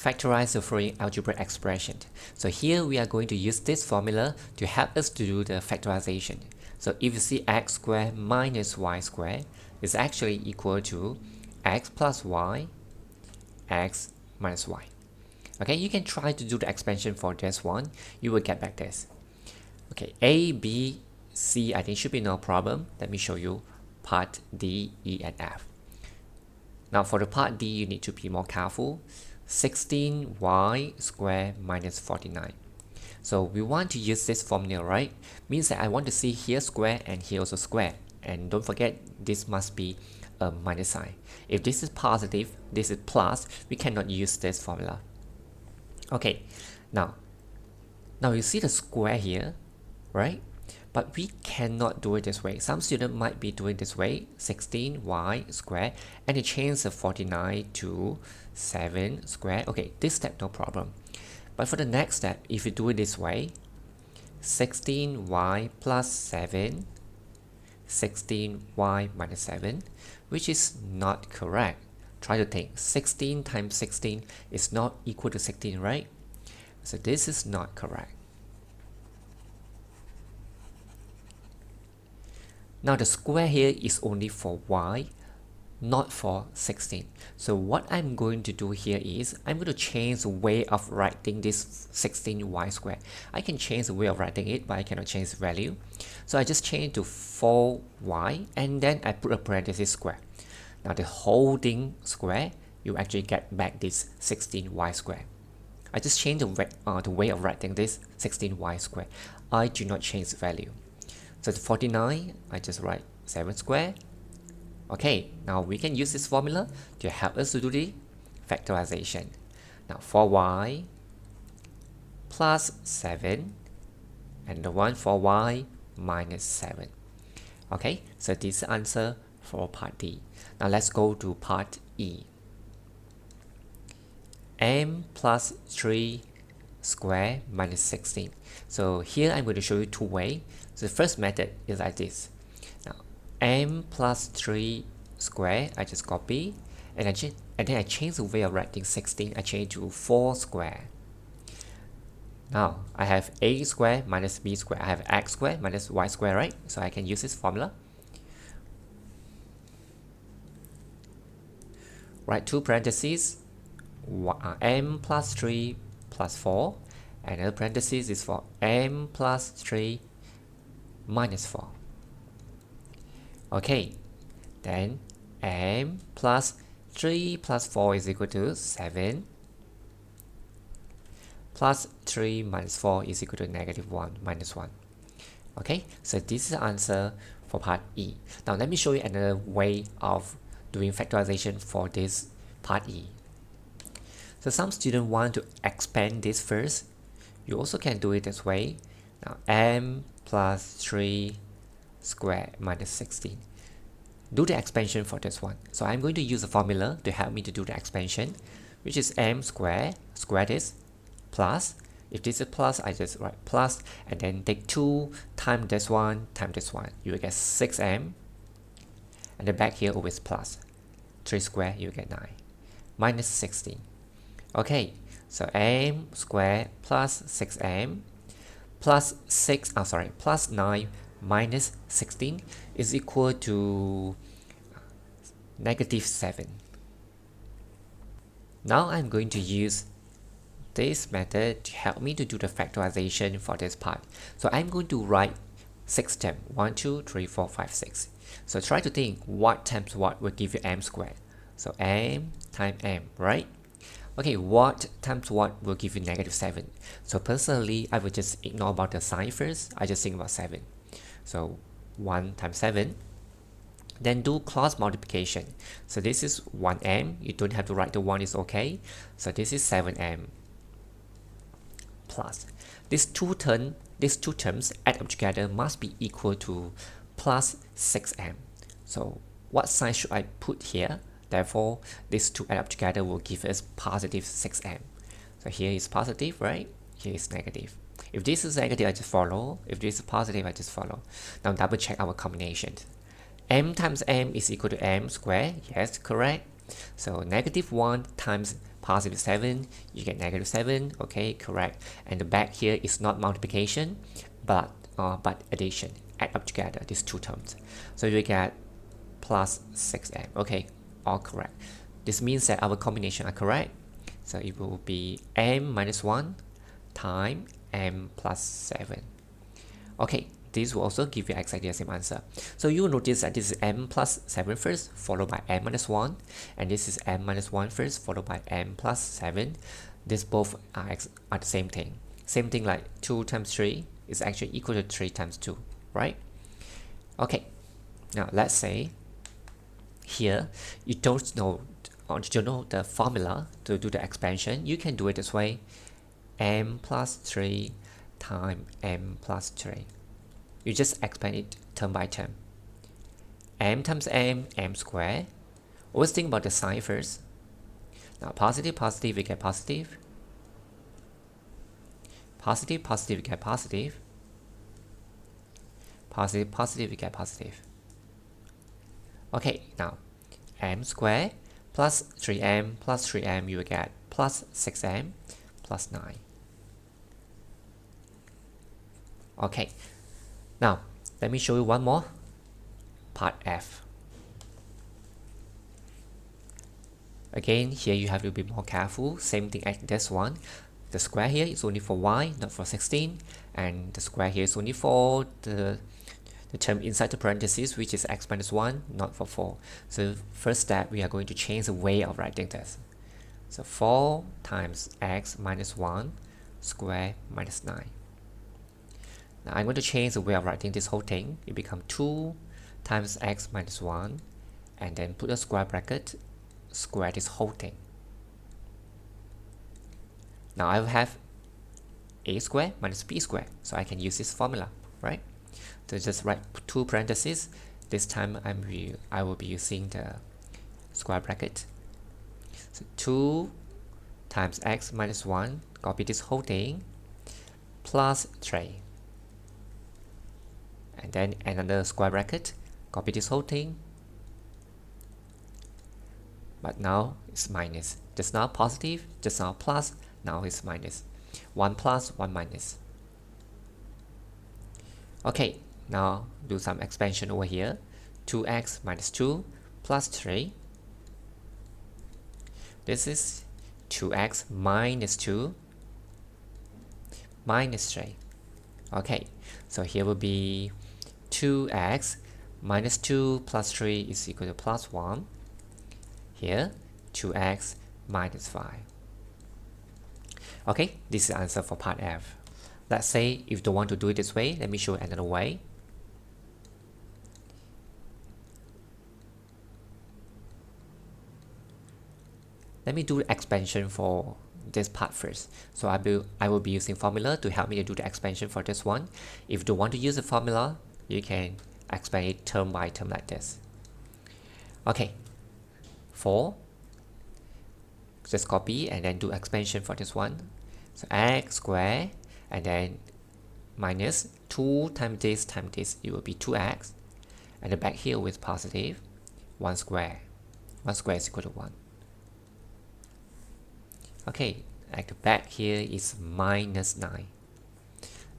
factorize the following algebraic expression. So here we are going to use this formula to help us to do the factorization. So if you see x squared minus y squared is actually equal to x plus y, x minus y. Okay, you can try to do the expansion for this one. You will get back this. Okay, A, B, C, I think should be no problem. Let me show you part D, E, and F. Now for the part D, you need to be more careful. 16y squared minus 49. So we want to use this formula, right? Means that I want to see here square and here also square. And don't forget, this must be a minus sign. If this is positive, this is plus, we cannot use this formula. Okay, now you see the square here, right? But we cannot do it this way. Some students might be doing this way, 16y squared, and they change the 49 to 7 squared. Okay, this step no problem. But for the next step, if you do it this way, 16y plus 7, 16y minus 7, which is not correct. Try to think, 16 times 16 is not equal to 16, right? So this is not correct. Now the square here is only for y, not for 16. So what I'm going to do here is, I'm going to change the way of writing this 16y squared. I can change the way of writing it, but I cannot change the value. So I just change to 4y, and then I put a parenthesis square. Now the whole thing square, you actually get back this 16y squared. I just change the way of writing this 16y squared. I do not change the value. So the 49, I just write 7 squared. Okay, now we can use this formula to help us to do the factorization. Now 4y plus 7, and the one for y minus 7. Okay, so this is the answer for part D. Now let's go to part E. M plus 3 square minus 16. So here I'm going to show you two ways. So the first method is like this. Now m plus 3 square, I just copy, and then I change the way of writing 16. I change to 4 square. Now I have a square minus b square. I have x square minus y square, right? So I can use this formula. Write two parentheses, m plus 3 plus 4, and another parenthesis is for m plus 3 minus 4. Okay, then m plus 3 plus 4 is equal to 7, plus 3 minus 4 is equal to negative 1 minus 1. Okay, so this is the answer for part E. Now let me show you another way of doing factorization for this part E. So some students want to expand this first. You also can do it this way. Now m plus 3 squared minus 16. Do the expansion for this one. So I'm going to use a formula to help me to do the expansion, which is m squared, square this, plus, if this is plus, I just write plus, and then take 2 times this one, times this one. You will get 6m, and the back here always plus. 3 squared, you get 9, minus 16. Okay, so m squared plus 6m plus plus 9 minus 16 is equal to negative 7. Now I'm going to use this method to help me to do the factorization for this part. So I'm going to write 6 terms, 1, 2, 3, 4, 5, 6. So try to think what times what will give you m squared. So m times m, right? Okay, what times what will give you negative 7? So personally, I will just ignore about the sign first. I just think about 7. So 1 times 7. Then do cross multiplication. So this is 1m. You don't have to write the 1, is okay. So this is 7m plus. These two terms add up together must be equal to plus 6m. So what sign should I put here? Therefore, these two add up together will give us positive 6m. So here is positive, right? Here is negative. If this is negative, I just follow. If this is positive, I just follow. Now double check our combination. M times m is equal to m squared. Yes, correct. So negative 1 times positive 7, you get negative 7. Okay, correct. And the back here is not multiplication, but addition. Add up together these two terms. So you get plus 6m. Okay, all correct. This means that our combination are correct. So it will be m minus 1 times m plus 7. Okay, this will also give you exactly the same answer. So you will notice that this is m plus 7 first, followed by m minus 1, and this is m minus 1 first, followed by m plus 7. These both are the same thing. Same thing like 2 times 3 is actually equal to 3 times 2, right? Okay, now let's say here you don't know the formula to do the expansion. You can do it this way: m plus 3 times m plus 3. You just expand it term by term. M times m, m squared. Always think about the sign first. Now positive, positive, we get positive. Positive, positive, we get positive. Positive, positive, we get positive. Okay, now m squared plus 3m plus 3m, you will get plus 6m plus 9. Okay, now let me show you one more, part F. Again, here you have to be more careful. Same thing as this one. The square here is only for y, not for 16, and the square here is only for the term inside the parentheses, which is x minus 1, not for 4. So first step, we are going to change the way of writing this. So 4 times x minus 1 square minus 9. Now I'm going to change the way of writing this whole thing. It becomes 2 times x minus 1, and then put a square bracket, square this whole thing. Now I will have a squared minus b squared, so I can use this formula, right? So just write 2 parentheses. This time I will be using the square bracket. So 2 times x minus 1, copy this whole thing, plus 3. And then another square bracket, copy this whole thing. But now it's minus. Just now positive, just now plus, now it's minus. 1 plus, 1 minus. Okay, now do some expansion over here. 2x minus 2 plus 3. This is 2x minus 2 minus 3. Okay, so here will be 2x minus 2 plus 3 is equal to plus 1. Here, 2x minus 5. Okay, this is the answer for part F. Let's say if you don't want to do it this way, let me show another way. Let me do the expansion for this part first. So I will be using formula to help me to do the expansion for this one. If you don't want to use the formula, you can expand it term by term like this. Okay, 4. Just copy and then do expansion for this one. So x squared and then minus 2 times this, it will be 2x. And the back here with positive 1 square. 1 square is equal to 1. Okay, at the back here is minus 9.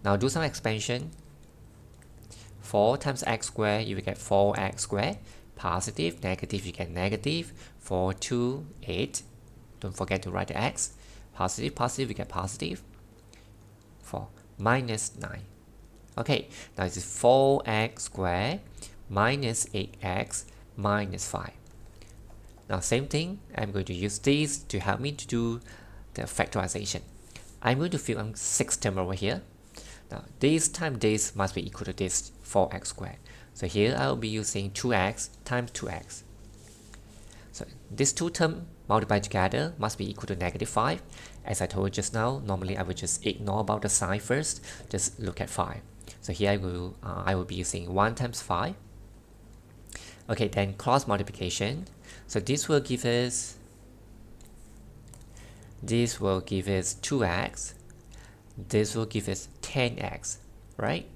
Now do some expansion. 4 times x squared, you will get 4x squared. Positive, negative, you get negative. 4, 2, 8. Don't forget to write the x. Positive, positive, you get positive. 4 minus 9. Okay, now this is 4x squared minus 8x minus 5. Now same thing, I'm going to use these to help me to do the factorization. I'm going to fill in 6 term over here. Now this times this must be equal to this 4x squared. So here I will be using 2x times 2x. So these two terms multiplied together must be equal to negative 5. As I told you just now, normally I will just ignore about the sign first, just look at 5. So here I will be using 1 times 5. Okay, then cross multiplication. So this will give us 2x. This will give us 10x, right?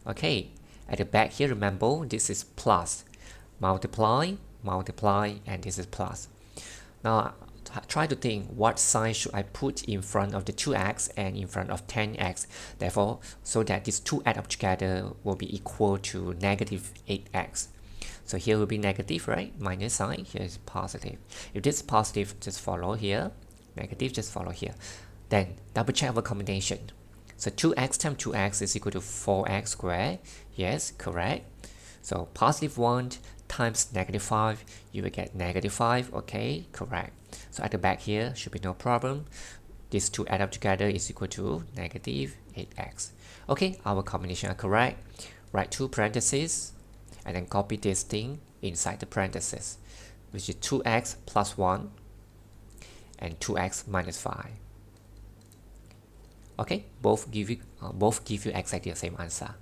Okay, at the back here, remember this is plus. Multiply multiply, and this is plus. Now try to think what sign should I put in front of the 2x and in front of 10x, therefore so that these two add up together will be equal to negative 8x. So here will be negative, right? Minus sign, here is positive. If this is positive, just follow here. Negative, just follow here. Then double check our combination. So 2x times 2x is equal to 4x squared. Yes, correct. So positive 1 times negative 5, you will get negative 5. Okay, correct. So at the back here, should be no problem. These two add up together is equal to negative 8x. Okay, our combination are correct. Write two parentheses and then copy this thing inside the parentheses, which is 2x plus 1 and 2x minus 5. Okay, both give you exactly the same answer.